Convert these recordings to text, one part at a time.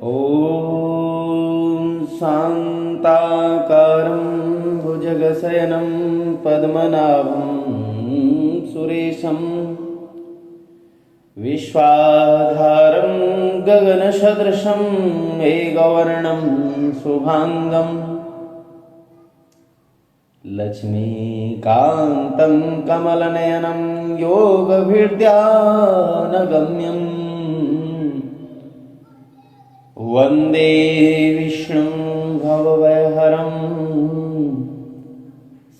ॐ शान्ताकारं भुजगशयनं पद्मनाभं सुरेशं विश्वाधारं गगनसदृशं मेघवर्णं शुभांगं लक्ष्मीकान्तं कमलनयनं योगभिर्ध्यानगम्यं वन्दे विष्णुं भवभयहरं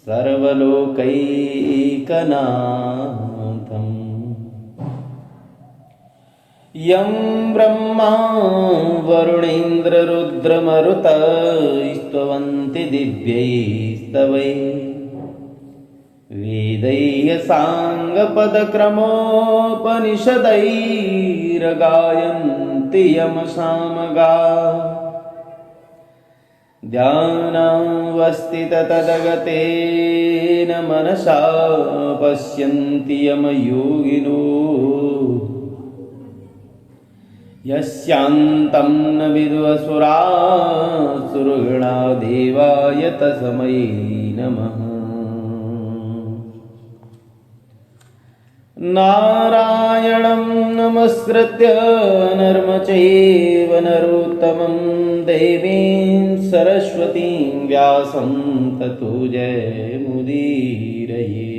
सर्वलोकैकनाथम् यं ब्रह्मा वरुणेन्द्ररुद्रमरुतः स्तवन्ति दिव्यैस्तवैः वेदैः साङ्गपदक्रमोपनिषदैर्गायन्ति यमसामगाः ध्यानावस्थिततदगतेन मनसा पश्यन्ति यमयोगिनो यस्यान्तं न विदुरसुरासुरगणा देवाय तस्मै नमः। नारायणं नमस्कृत्य नरं चैव नरोत्तमं देवीं सरस्वतीं व्यासं ततो जयमुदीरये।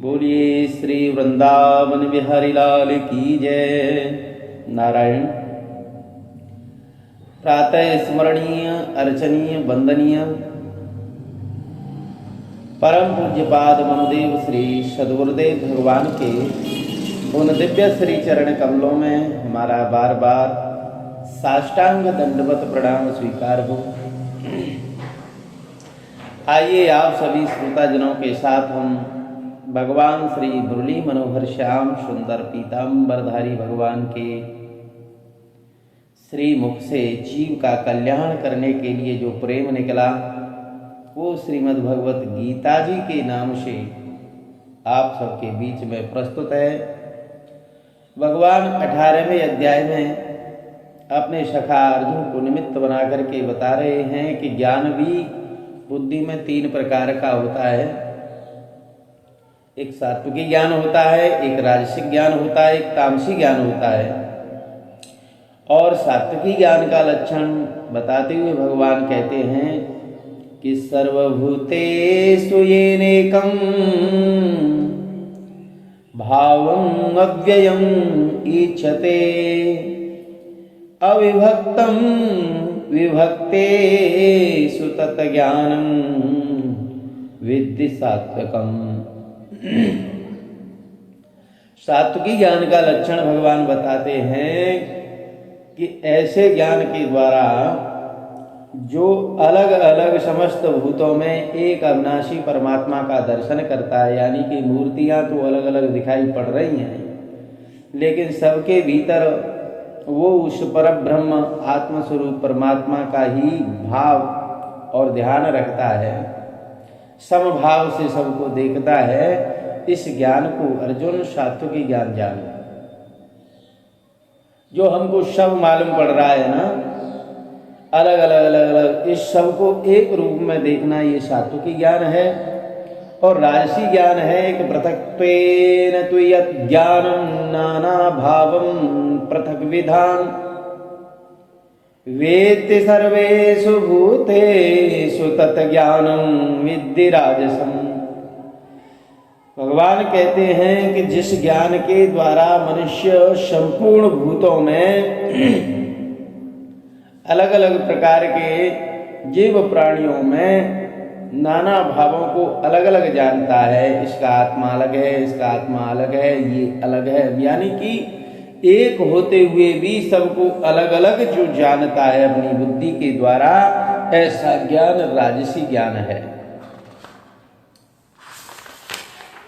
बोलिए श्री वृंदावन बिहारी लाल की जय। नारायण प्रातः स्मरणीय अर्चनीय वंदनीय परम पूज्यपाद मनुदेव श्री सद्गुरुदेव भगवान के उन दिव्य श्री चरण कमलों में हमारा बार बार साष्टांग दंडवत प्रणाम स्वीकार हो। आइए आप सभी श्रोताजनों के साथ हम भगवान श्री मुरली मनोहर श्याम सुंदर पीताम्बरधारी भगवान के श्री मुख से जीव का कल्याण करने के लिए जो प्रेम निकला वो श्रीमद् भगवत गीता जी के नाम से आप सबके बीच में प्रस्तुत है। भगवान 18वें अध्याय में अपने सखा अर्जुन को निमित्त बना करके बता रहे हैं कि ज्ञान भी बुद्धि में 3 प्रकार का होता है। एक सात्विक ज्ञान होता है, एक राजसिक ज्ञान होता है, एक तामसिक ज्ञान होता है। और सात्विक ज्ञान का लक्षण बताते हुए भगवान कहते हैं कि सर्वभूतेषु येनैकं भावम् अव्ययम् ईक्षते अविभक्तं विभक्तेषु तत्ज्ञानं विद्धि सात्विकम्। सात्विकी ज्ञान का लक्षण भगवान बताते हैं कि ऐसे ज्ञान के द्वारा जो अलग अलग समस्त भूतों में एक अविनाशी परमात्मा का दर्शन करता है, यानी कि मूर्तियां तो अलग अलग दिखाई पड़ रही हैं लेकिन सबके भीतर वो उस परब्रह्म आत्मस्वरूप परमात्मा का ही भाव और ध्यान रखता है, समभाव से सबको देखता है। इस ज्ञान को अर्जुन सात्विकी ज्ञान जानो। जो हमको सब मालूम पड़ रहा है ना, अलग अलग अलग अलग, इस सब को एक रूप में देखना ये सात्विकी ज्ञान है। और राजसी ज्ञान है एक पृथक्त्वेन तु यत् ज्ञानं नाना भावं पृथक विधान वेत्ति सर्वेषु भूतेषु तत् ज्ञानं विद्धि राजसम्। भगवान कहते हैं कि जिस ज्ञान के द्वारा मनुष्य संपूर्ण भूतों में अलग अलग प्रकार के जीव प्राणियों में नाना भावों को अलग अलग जानता है, इसका आत्मा अलग है, इसका आत्मा अलग है, ये अलग है, यानी कि एक होते हुए भी सबको अलग अलग जो जानता है अपनी बुद्धि के द्वारा, ऐसा ज्ञान राजसी ज्ञान है।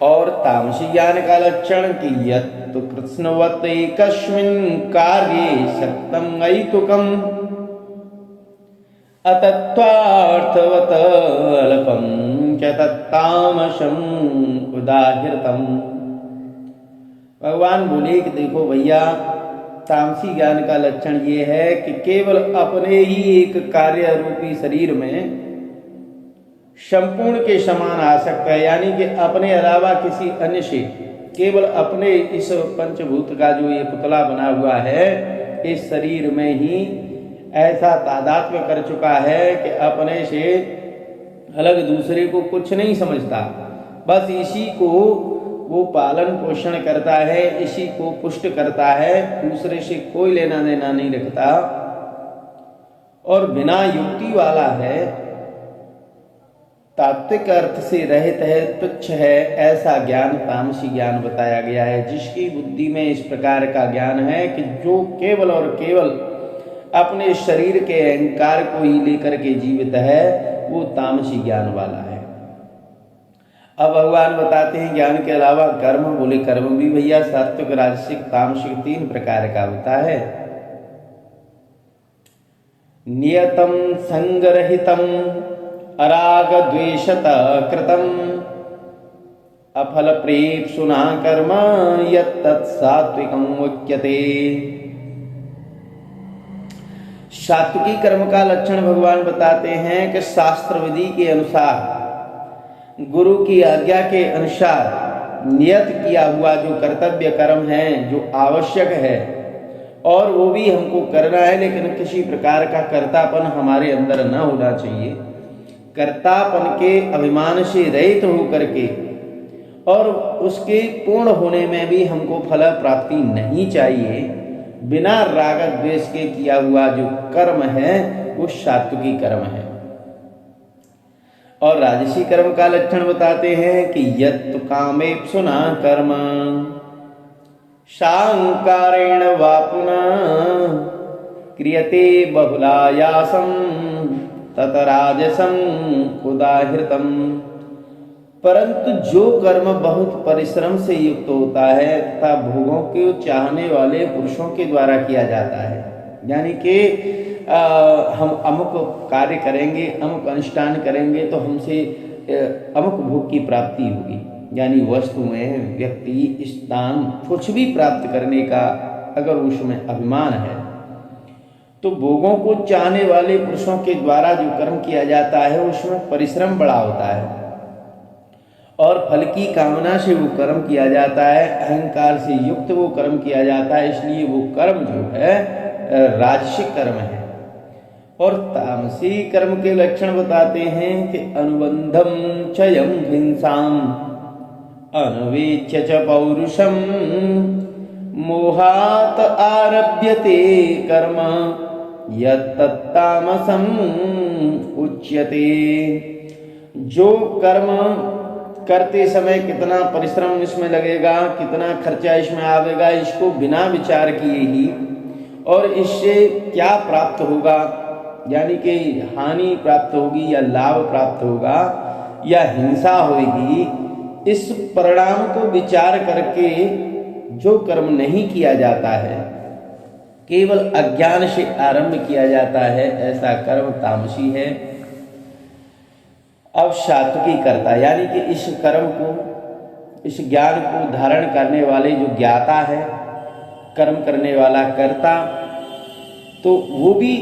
और तामसी ज्ञान का लक्षण कि यत् कृष्णवत् एकस्मिन् कार्ये सक्तं ऐतुकम् अतत्वार्थवत् अल्पं च तत्तामसम् उदाहृतम्। भगवान बोले कि देखो भैया, तामसी ज्ञान का लक्षण ये है कि केवल अपने ही एक कार्य रूपी शरीर में संपूर्ण के समान आसक्त है, यानी कि अपने अलावा किसी अन्य से, केवल अपने इस पंचभूत का जो ये पुतला बना हुआ है इस शरीर में ही ऐसा तादात्म्य कर चुका है कि अपने से अलग दूसरे को कुछ नहीं समझता, बस इसी को वो पालन पोषण करता है, इसी को पुष्ट करता है, दूसरे से कोई लेना देना नहीं रखता और बिना युक्ति वाला है, तात्विक अर्थ से रहित है, तुच्छ है, ऐसा ज्ञान तामसी ज्ञान बताया गया है। जिसकी बुद्धि में इस प्रकार का ज्ञान है कि जो केवल और केवल अपने शरीर के अहंकार को ही लेकर के जीवित है, वो तामसी ज्ञान वाला है। अब भगवान बताते हैं ज्ञान के अलावा कर्म। बोले कर्म भी भैया सात्विक राजसिक तामसिक 3 प्रकार का होता है। नियतम संगरहितम अराग द्वेषत कृतम अफल प्रेप्सुना कर्म यत्तत् सात्विकं उच्यते। सात्विकी कर्म का लक्षण भगवान बताते हैं कि शास्त्र विधि के अनुसार, गुरु की आज्ञा के अनुसार नियत किया हुआ जो कर्तव्य कर्म है, जो आवश्यक है, और वो भी हमको करना है, लेकिन किसी प्रकार का कर्तापन हमारे अंदर न होना चाहिए। कर्तापन के अभिमान से रहित होकर के और उसके पूर्ण होने में भी हमको फल प्राप्ति नहीं चाहिए। बिना राग द्वेष के किया हुआ जो कर्म है वो सात्विकी कर्म है। और राजसी कर्म का लक्षण बताते हैं कि यत्तु कामेप्सुना कर्म शांकारेण वा पुनः क्रियते बहुलायासम तत राजसम उदाहृतम। परंतु जो कर्म बहुत परिश्रम से युक्त होता है तथा भोगों को चाहने वाले पुरुषों के द्वारा किया जाता है, यानी कि हम अमुक कार्य करेंगे, अमुक अनुष्ठान करेंगे तो हमसे अमुक भोग की प्राप्ति होगी, यानी वस्तुएं, व्यक्ति, स्थान, कुछ भी प्राप्त करने का अगर उसमें अभिमान है तो भोगों को चाहने वाले पुरुषों के द्वारा जो कर्म किया जाता है उसमें परिश्रम बड़ा होता है और फल की कामना से वो कर्म किया जाता है, अहंकार से युक्त वो कर्म किया जाता है, इसलिए वो कर्म जो है राजसिक कर्म है। और तामसी कर्म के लक्षण बताते हैं कि अनुबंधम चयम हिंसाम अनवेच्य च पौरुषम मोहात आरभ्यते कर्म यत्तत्तामसम उच्यते। जो कर्म करते समय कितना परिश्रम इसमें लगेगा, कितना खर्चा इसमें आवेगा, इसको बिना विचार किए ही और इससे क्या प्राप्त होगा, यानी कि हानि प्राप्त होगी या लाभ प्राप्त होगा या हिंसा होगी, इस परिणाम को विचार करके जो कर्म नहीं किया जाता है, केवल अज्ञान से आरंभ किया जाता है, ऐसा कर्म तामसी है। अब सात्विकी करता, यानी कि इस कर्म को, इस ज्ञान को धारण करने वाले जो ज्ञाता है, कर्म करने वाला कर्ता, तो वो भी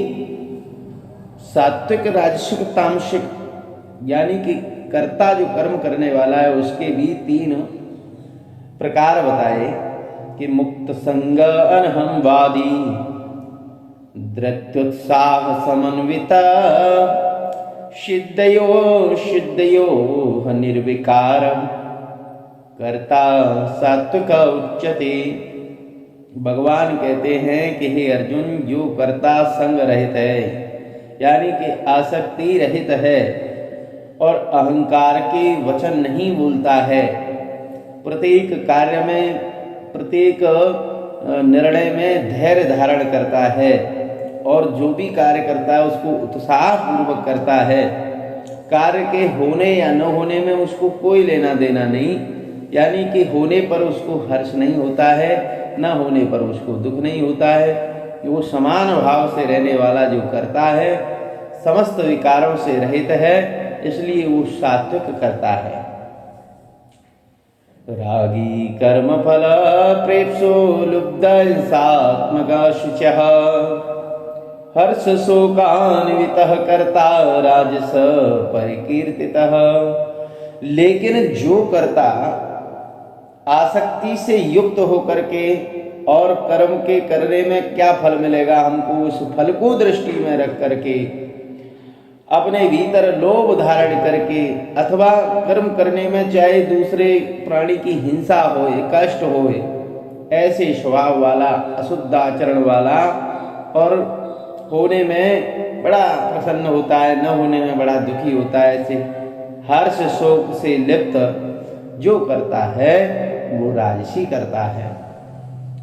सात्विक राजसिक तामसिक, यानी कि कर्ता जो कर्म करने वाला है उसके भी 3 प्रकार बताए कि मुक्त संग अनहंवादी धृत्युत्साह समन्विता सिद्धयो निर्विकार कर्ता सात्विक उच्यते। भगवान कहते हैं कि हे अर्जुन, जो कर्ता संग रहित है, यानी कि आसक्ति रहित है और अहंकार के वचन नहीं बोलता है, प्रत्येक कार्य में, प्रत्येक निर्णय में धैर्य धारण करता है और जो भी कार्य करता है उसको उत्साह पूर्वक करता है, कार्य के होने या न होने में उसको कोई लेना देना नहीं, यानी कि होने पर उसको हर्ष नहीं होता है, न होने पर उसको दुख नहीं होता है। वो समान भाव से रहने वाला जो करता है, समस्त विकारों से रहित है, इसलिए वो सात्विक करता है। रागी कर्म फल प्रेप्सो लुब्ध हिंसात्मका शुचः हर्ष शोकान्वितः कर्ता राजस परिकीर्तितः। लेकिन जो कर्ता आसक्ति से युक्त होकर के और कर्म के करने में क्या फल मिलेगा हमको, उस फल को दृष्टि में रख करके अपने भीतर लोभ धारण करके अथवा कर्म करने में चाहे दूसरे प्राणी की हिंसा होए, कष्ट होए, ऐसे स्वभाव वाला, अशुद्ध आचरण वाला और होने में बड़ा प्रसन्न होता है, न होने में बड़ा दुखी होता है, ऐसे हर्ष शोक से लिप्त जो करता है वो राजसी करता है।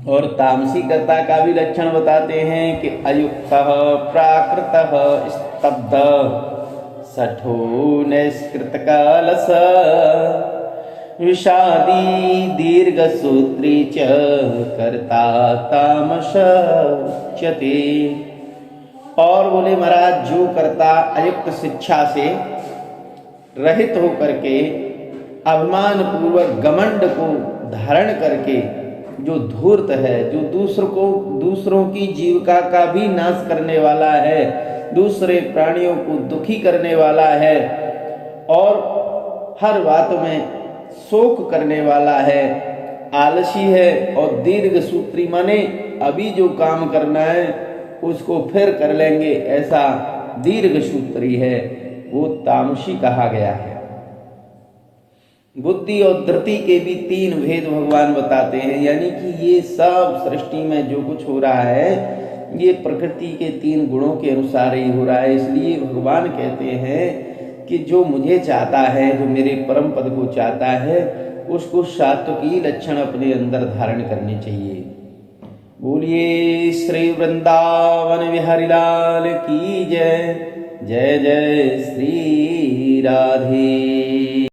और तामसी कर्ता का भी लक्षण बताते हैं कि अयुक्तः प्राकृतः स्तब्ध सठो निष्कृतकलश विषादी दीर्घसूत्री च कर्ता तामसोच्यते। और बोले महाराज, जो कर्ता अयुक्त शिक्षा से रहित होकर के अभिमान पूर्वक घमंड को धारण करके जो धूर्त है, जो दूसरों की जीविका का भी नाश करने वाला है, दूसरे प्राणियों को दुखी करने वाला है और हर बात में शोक करने वाला है, आलसी है और दीर्घ सूत्री माने अभी जो काम करना है उसको फिर कर लेंगे, ऐसा दीर्घ सूत्री है, वो तामसी कहा गया है। बुद्धि और धृति के भी तीन भेद भगवान बताते हैं, यानी कि ये सब सृष्टि में जो कुछ हो रहा है ये प्रकृति के तीन गुणों के अनुसार ही हो रहा है। इसलिए भगवान कहते हैं कि जो मुझे चाहता है, जो मेरे परम पद को चाहता है, उसको सात्विकी लक्षण अपने अंदर धारण करने चाहिए। बोलिए श्री वृंदावन बिहारी लाल की जय। जय जय श्री राधे।